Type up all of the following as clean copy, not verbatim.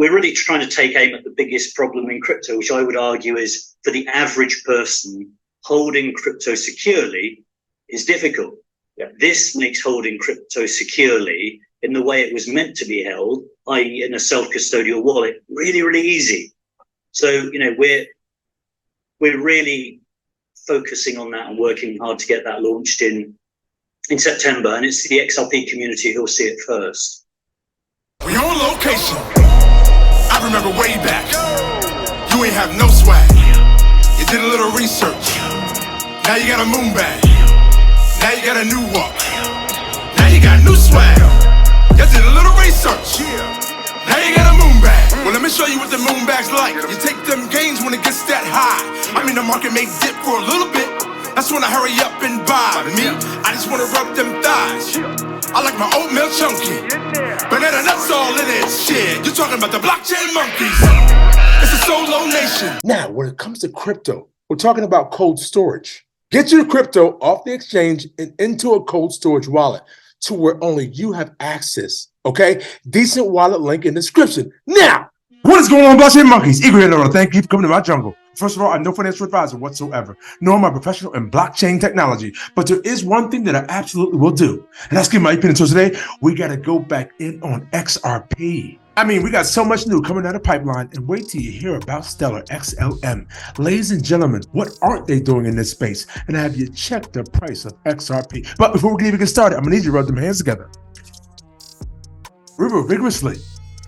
we're really trying to take aim at the biggest problem in crypto, which I would argue is for the average person, holding crypto securely is difficult. Yeah. This makes holding crypto securely in the way it was meant to be held, i.e. in a self-custodial wallet, really, really easy. So, you know, we're really focusing on that and working hard to get that launched in September. And it's the XRP community who'll see it first. We on location. I remember way back. You ain't have no swag. You did a little research. Now you got a moon bag. Now you got a new walk. Now you got new swag. You did a little research. Now you got a moon bag. Well, let me show you what the moon bag's like. You take them gains when it gets that high. I mean, the market may dip for a little bit. That's when I hurry up and buy. Me, I just wanna rub them thighs. I like my oatmeal chunky. Banana nuts all in it. Shit, you're talking about the blockchain monkeys. It's a solo nation. Now, when it comes to crypto, we're talking about cold storage. Get your crypto off the exchange and into a cold storage wallet to where only you have access. Okay? DCENT wallet link in the description. Now, what is going on, blockchain monkeys? Igor here, thank you for coming to my jungle. First of all, I'm no financial advisor whatsoever, nor am I professional in blockchain technology. But there is one thing that I absolutely will do, and that's give my opinion. So today, we got to go back in on XRP. I mean, we got so much new coming out of the pipeline, and wait till you hear about Stellar XLM. Ladies and gentlemen, what aren't they doing in this space? And have you checked the price of XRP? But before we can even get started, I'm going to need you to rub them hands together. River vigorously.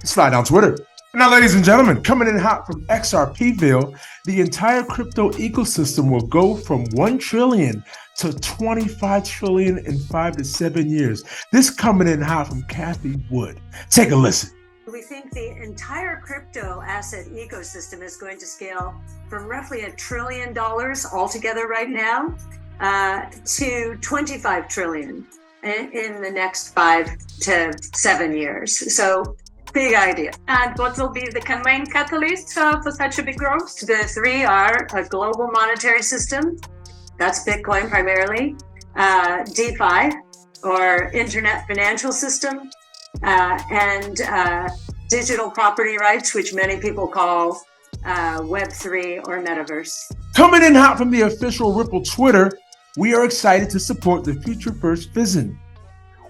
Slide down Twitter. Now, ladies and gentlemen, coming in hot from XRPville, the entire crypto ecosystem will go from 1 trillion to 25 trillion in 5 to 7 years. This coming in hot from Kathy Wood. Take a listen. We think the entire crypto asset ecosystem is going to scale from roughly $1 trillion altogether right now to 25 trillion in the next 5 to 7 years. So big idea. And what will be the main catalyst for such a big growth? The three are a global monetary system, that's Bitcoin primarily, DeFi, or internet financial system, and digital property rights, which many people call Web3 or Metaverse. Coming in hot from the official Ripple Twitter, we are excited to support the Futureverse vision.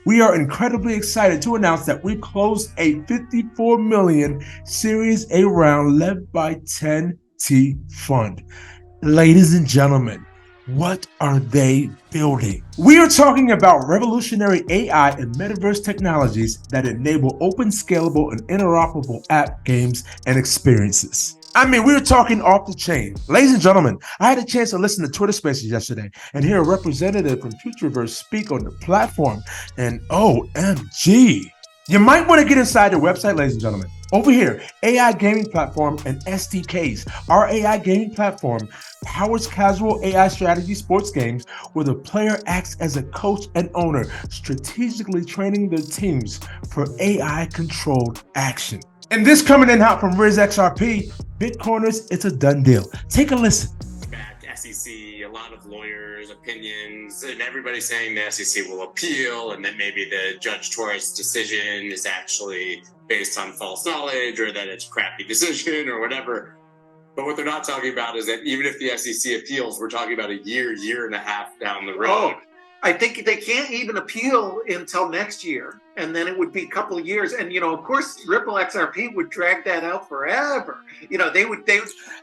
We are incredibly excited to announce that we closed a 54 million Series A round led by 10T Fund. Ladies and gentlemen, what are they building? We are talking about revolutionary AI and metaverse technologies that enable open, scalable, and interoperable app, games, and experiences. I mean, we were talking off the chain. Ladies and gentlemen, I had a chance to listen to Twitter Spaces yesterday and hear a representative from Futureverse speak on the platform, and OMG. You might want to get inside their website, ladies and gentlemen. Over here, AI gaming platform and SDKs. Our AI gaming platform powers casual AI strategy sports games where the player acts as a coach and owner, strategically training their teams for AI-controlled action. And this coming in hot from RizXRP, Bitcoiners, it's a done deal. Take a listen. SEC, a lot of lawyers' opinions, and everybody saying the SEC will appeal, and that maybe the Judge Torres decision is actually based on false knowledge, or that it's a crappy decision, or whatever. But what they're not talking about is that even if the SEC appeals, we're talking about a year and a half down the road. Oh, I think they can't even appeal until next year, and then it would be a couple of years. And, you know, of course, Ripple XRP would drag that out forever. You know, they would.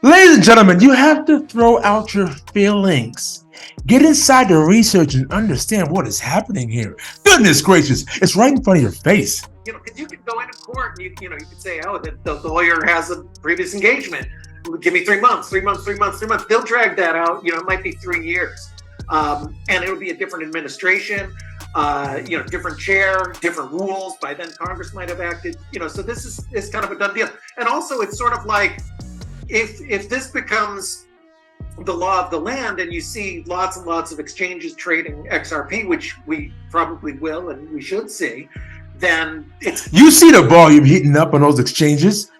Ladies and gentlemen, you have to throw out your feelings. Get inside the research and understand what is happening here. Goodness gracious, it's right in front of your face. You know, because you could go into court and you could say, oh, the lawyer has a previous engagement. Give me 3 months. They'll drag that out. You know, it might be 3 years. And it'll be a different administration, different chair, different rules. By then, Congress might have acted. You know, so this is kind of a done deal. And also, it's sort of like if this becomes the law of the land, and you see lots and lots of exchanges trading XRP, which we probably will and we should see, then it's you see the volume heating up on those exchanges.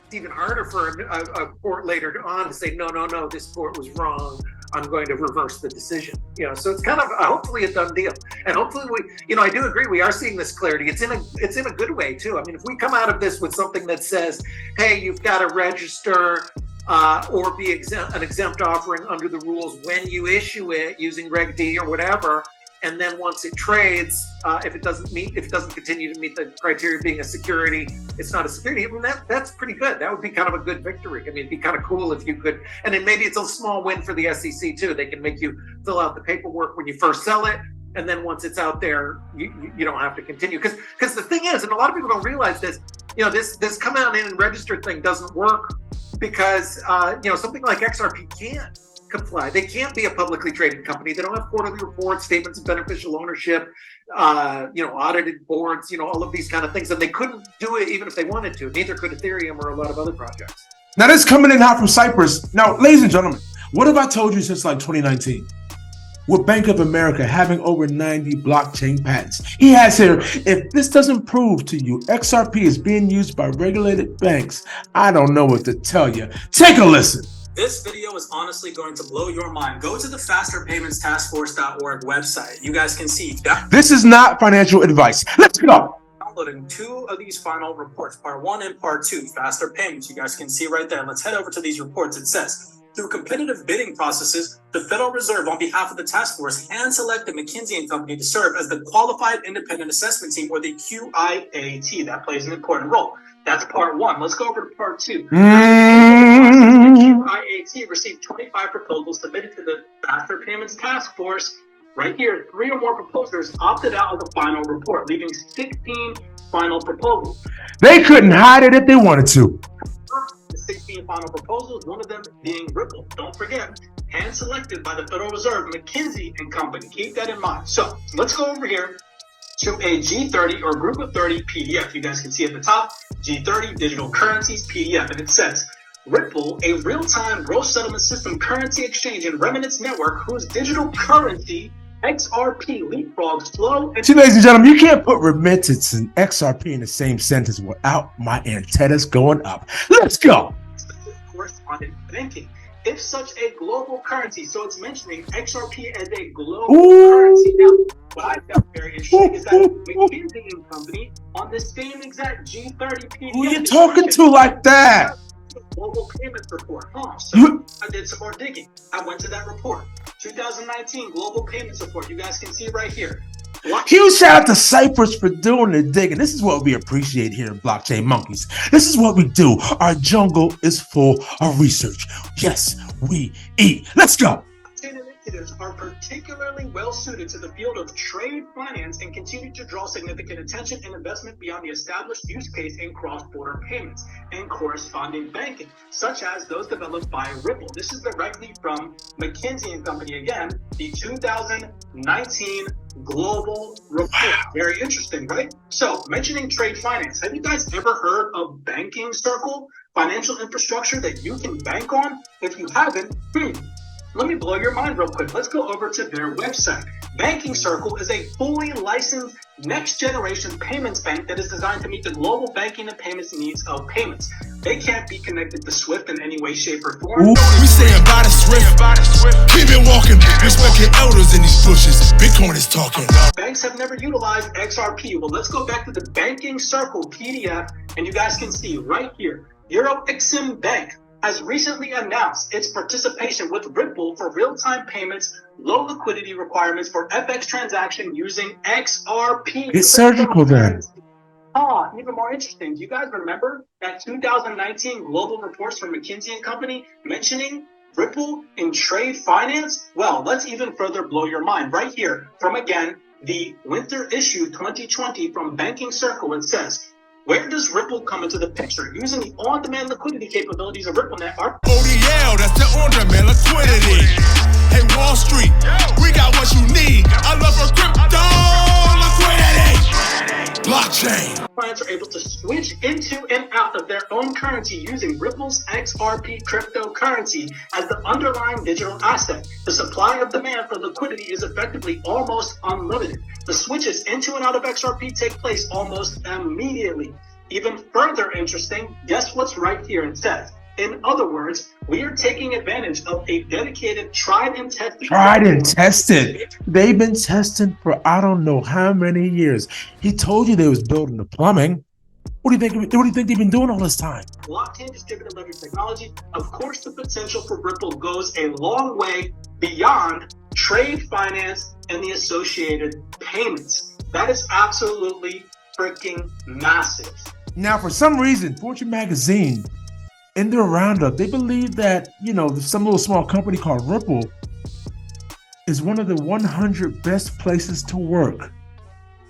It's even harder for a court later on to say no, this court was wrong. I'm going to reverse the decision. So it's kind of hopefully a done deal. And hopefully I do agree, we are seeing this clarity. It's in a good way too. I mean, if we come out of this with something that says, hey, you've got to register or be an exempt offering under the rules when you issue it using Reg D or whatever, and then once it trades, if it doesn't continue to meet the criteria of being a security, it's not a security. I mean, that's pretty good. That would be kind of a good victory. I mean, it'd be kind of cool if you could, and then maybe it's a small win for the SEC too. They can make you fill out the paperwork when you first sell it, and then once it's out there, you don't have to continue. Because the thing is, and a lot of people don't realize this, this come out in and register thing doesn't work because something like XRP can't comply. They can't be a publicly traded company. They don't have quarterly reports, statements of beneficial ownership, audited boards, all of these kind of things. And they couldn't do it even if they wanted to. Neither could Ethereum or a lot of other projects. Now this coming in hot from Cyprus. Now, ladies and gentlemen, what have I told you since like 2019? With Bank of America having over 90 blockchain patents. He has here, if this doesn't prove to you XRP is being used by regulated banks, I don't know what to tell you. Take a listen. This video is honestly going to blow your mind. Go to the fasterpaymentstaskforce.org website. You guys can see that. This is not financial advice. Let's go. Downloading 2 of these final reports, part 1 and part 2, faster payments. You guys can see right there. Let's head over to these reports. It says, through competitive bidding processes, the Federal Reserve, on behalf of the task force, hand-selected McKinsey & Company to serve as the Qualified Independent Assessment Team, or the QIAT. That plays an important role. That's part 1. Let's go over to part 2. The QIAT received 25 proposals submitted to the Faster Payments Task Force. Right here, 3 or more proposers opted out of the final report, leaving 16 final proposals. They couldn't hide it if they wanted to. The 16 final proposals, one of them being Ripple. Don't forget, hand-selected by the Federal Reserve, McKinsey & Company. Keep that in mind. So let's go over here to a G30 or Group of 30 PDF. You guys can see at the top, G30 Digital Currencies PDF, and it says, Ripple, a real-time gross settlement system currency exchange and remittance network whose digital currency XRP leapfrogs slow and... See, ladies and gentlemen, you can't put remittance and XRP in the same sentence without my antennas going up. Let's go. Correspondent banking. If such a global currency, so it's mentioning XRP as a global currency. Now, what I found very interesting is that McKinsey & Company on the same exact G30 PDF. Who are you talking to like that? Global payments report. So I did some more digging. I went to that report. 2019 global payments report. You guys can see right here. Huge shout out to Cyprus for doing the digging. This is what we appreciate here in Blockchain Monkeys. This is what we do. Our jungle is full of research. Yes, we eat. Let's go. Initiatives are particularly well suited to the field of trade finance and continue to draw significant attention and investment beyond the established use case in cross-border payments and corresponding banking, such as those developed by Ripple. This is directly from McKinsey & Company again, the 2019 global report. Wow. Very interesting, right? So, mentioning trade finance, have you guys ever heard of Banking Circle? Financial infrastructure that you can bank on? If you haven't, let me blow your mind real quick. Let's go over to their website. Banking Circle is a fully licensed next-generation payments bank that is designed to meet the global banking and payments needs of payments. They can't be connected to SWIFT in any way, shape, or form. We saying by the SWIFT. Keep it walking. Respect your elders in these bushes. Bitcoin is talking. Banks have never utilized XRP. Well, let's go back to the Banking Circle PDF, and you guys can see right here, EuroXim Bank has recently announced its participation with Ripple for real-time payments, low liquidity requirements for FX transaction using XRP. It's surgical then. Even more interesting. Do you guys remember that 2019 global reports from McKinsey & Company mentioning Ripple in trade finance? Well, let's even further blow your mind. Right here from, again, the winter issue 2020 from Banking Circle, it says, where does Ripple come into the picture? Using the on-demand liquidity capabilities of RippleNet are... ODL, that's the on-demand liquidity. Hey, Wall Street, we got what you need. I love our crypto liquidity. Blockchain. Clients are able to switch into and out of their own currency using Ripple's XRP cryptocurrency as the underlying digital asset. The supply of demand for liquidity is effectively almost unlimited. The switches into and out of XRP take place almost immediately. Even further interesting, guess what's right here? It says, In other words, we are taking advantage of a dedicated, tried and tested. Tried and tested. They've been testing for I don't know how many years. He told you they was building the plumbing. What do you think? What do you think they've been doing all this time? Blockchain distributed ledger technology. Of course, the potential for Ripple goes a long way beyond trade finance and the associated payments. That is absolutely freaking massive. Now, for some reason, Fortune magazine, in their roundup, they believe that, some little small company called Ripple is one of the 100 best places to work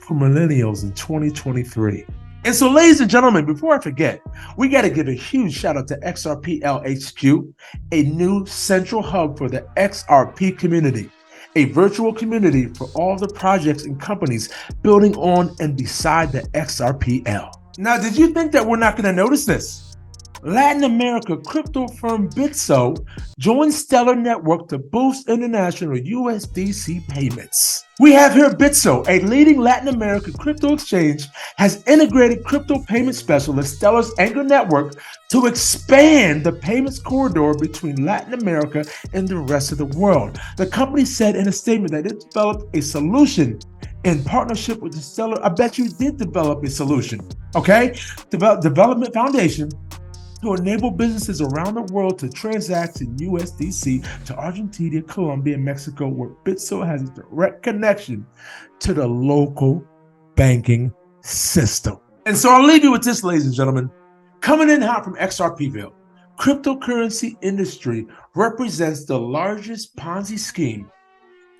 for millennials in 2023. And so, ladies and gentlemen, before I forget, we got to give a huge shout out to XRPL HQ, a new central hub for the XRP community, a virtual community for all the projects and companies building on and beside the XRPL. Now, did you think that we're not going to notice this? Latin America crypto firm Bitso joined Stellar Network to boost international USDC payments. We have here Bitso, a leading Latin America crypto exchange, has integrated crypto payment specialist Stellar's Anchor Network to expand the payments corridor between Latin America and the rest of the world. The company said in a statement that it developed a solution in partnership with the Stellar. I bet you did develop a solution, okay? Development Foundation to enable businesses around the world to transact in USDC to Argentina, Colombia, and Mexico, where Bitso has a direct connection to the local banking system. And so I'll leave you with this, ladies and gentlemen. Coming in hot from XRPville, cryptocurrency industry represents the largest Ponzi scheme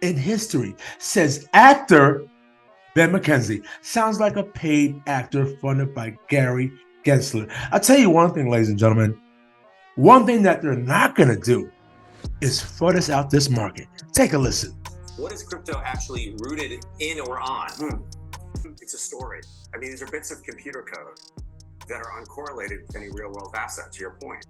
in history, says actor Ben McKenzie. Sounds like a paid actor funded by Gary Gensler. I'll tell you one thing, ladies and gentlemen. One thing that they're not going to do is flood us out this market. Take a listen. What is crypto actually rooted in or on? It's a story. I mean, these are bits of computer code that are uncorrelated with any real world asset, to your point.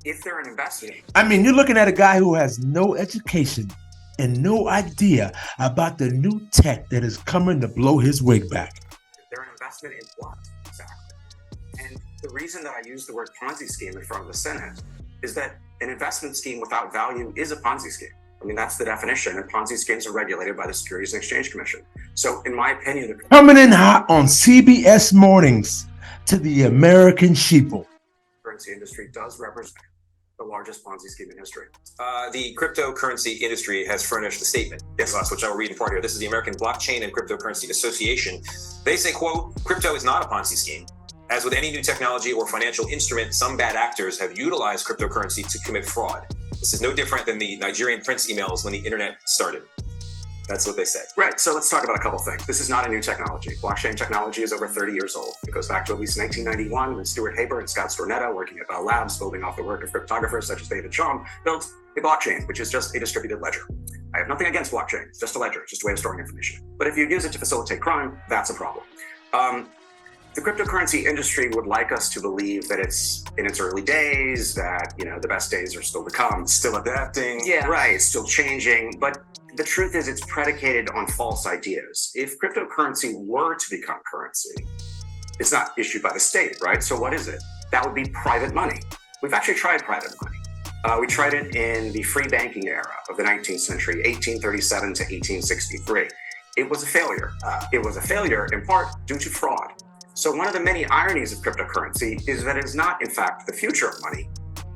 If they're an investment. I mean, you're looking at a guy who has no education and no idea about the new tech that is coming to blow his wig back. They're an investment in what? Exactly. And the reason that I use the word Ponzi scheme in front of the Senate is that an investment scheme without value is a Ponzi scheme. I mean, that's the definition, and Ponzi schemes are regulated by the Securities and Exchange Commission. So, in my opinion... Coming in hot on CBS Mornings to the American sheeple. The currency industry does represent the largest Ponzi scheme in history. The cryptocurrency industry has furnished a statement, which I will read in part here. This is the American Blockchain and Cryptocurrency Association. They say, quote, crypto is not a Ponzi scheme. As with any new technology or financial instrument, some bad actors have utilized cryptocurrency to commit fraud. This is no different than the Nigerian prince emails when the internet started. That's what they say. Right, so let's talk about a couple things. This is not a new technology. Blockchain technology is over 30 years old. It goes back to at least 1991 when Stuart Haber and Scott Stornetta, working at Bell Labs, building off the work of cryptographers such as David Chaum, built a blockchain, which is just a distributed ledger. I have nothing against blockchain. It's just a ledger. It's just a way of storing information. But if you use it to facilitate crime, that's a problem. The cryptocurrency industry would like us to believe that it's in its early days, that, the best days are still to come. Still adapting. Yeah. Right, it's still changing. But the truth is it's predicated on false ideas. If cryptocurrency were to become currency, it's not issued by the state, right? So what is it? That would be private money. We've actually tried private money. We tried it in the free banking era of the 19th century, 1837 to 1863. It was a failure. It was a failure in part due to fraud. So one of the many ironies of cryptocurrency is that it is not, in fact, the future of money.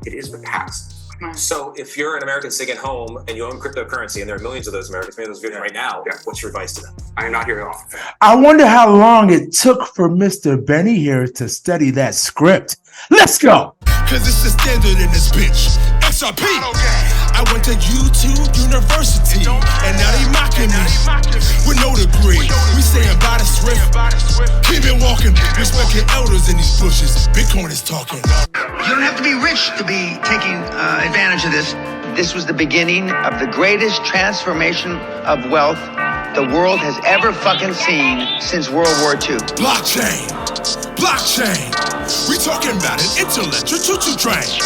It is the past. So if you're an American sitting at home and you own cryptocurrency, and there are millions of those Americans, maybe those viewing right now, what's your advice to them? I am not here to offer. I wonder how long it took for Mr. Benny here to study that script. Let's go. Cause it's the standard in this bitch. XRP. I went to YouTube University, and now they mocking me with no degree. We saying by the swift, keep it walking. Respect your elders in these bushes. Bitcoin is talking. You don't have to be rich to be taking advantage of this. This was the beginning of the greatest transformation of wealth the world has ever fucking seen since World War II. Blockchain. We talking about an intellectual choo-choo train.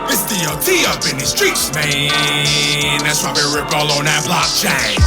It's DLT up in these streets, man. That's why we rip all on that blockchain.